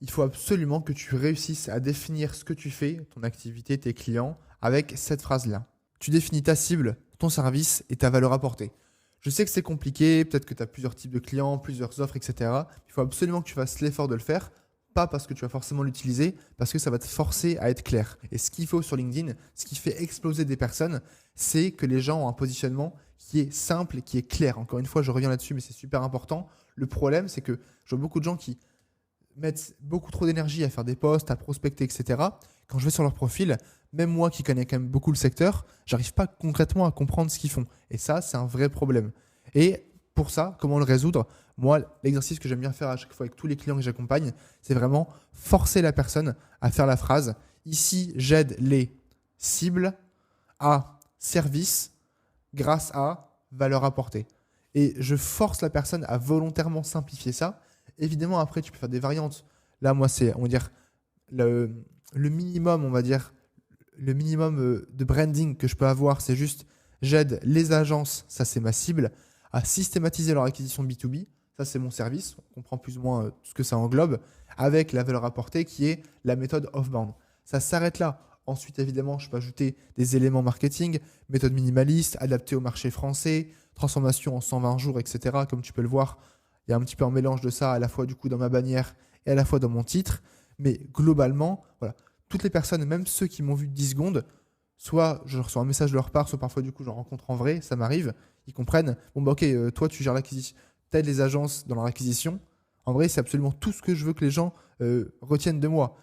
Il faut absolument que tu réussisses à définir ce que tu fais, ton activité, tes clients, avec cette phrase-là. Tu définis ta cible, ton service et ta valeur apportée. Je sais que c'est compliqué, peut-être que tu as plusieurs types de clients, plusieurs offres, etc. Il faut absolument que tu fasses l'effort de le faire, pas parce que tu vas forcément l'utiliser, parce que ça va te forcer à être clair. Et ce qu'il faut sur LinkedIn, ce qui fait exploser des personnes, c'est que les gens ont un positionnement qui est simple et qui est clair. Encore une fois, je reviens là-dessus, mais c'est super important. Le problème, c'est que je vois beaucoup de gens qui mettent beaucoup trop d'énergie à faire des posts, à prospecter, etc. Quand je vais sur leur profil, même moi qui connais quand même beaucoup le secteur, j'arrive pas concrètement à comprendre ce qu'ils font. Et ça, c'est un vrai problème. Et pour ça, comment le résoudre? Moi, l'exercice que j'aime bien faire à chaque fois avec tous les clients que j'accompagne, c'est vraiment forcer la personne à faire la phrase. Ici, j'aide les cibles à service grâce à valeur apportée. Et je force la personne à volontairement simplifier ça. Évidemment, après, tu peux faire des variantes. Là, moi, c'est, on va dire, le minimum, on va dire, le minimum de branding que je peux avoir, c'est juste, j'aide les agences, ça c'est ma cible, à systématiser leur acquisition B2B. Ça, c'est mon service. On comprend plus ou moins tout ce que ça englobe, avec la valeur apportée qui est la méthode off-bound. Ça s'arrête là. Ensuite, évidemment, je peux ajouter des éléments marketing, méthode minimaliste, adaptée au marché français, transformation en 120 jours, etc. Comme tu peux le voir, il y a un petit peu un mélange de ça à la fois du coup dans ma bannière et à la fois dans mon titre. Mais globalement, voilà, toutes les personnes, même ceux qui m'ont vu 10 secondes, soit je reçois un message de leur part, soit parfois du coup j'en rencontre en vrai, ça m'arrive, ils comprennent, bon bah ok, toi tu gères l'acquisition, t'aides les agences dans leur acquisition. En vrai, c'est absolument tout ce que je veux que les gens retiennent de moi.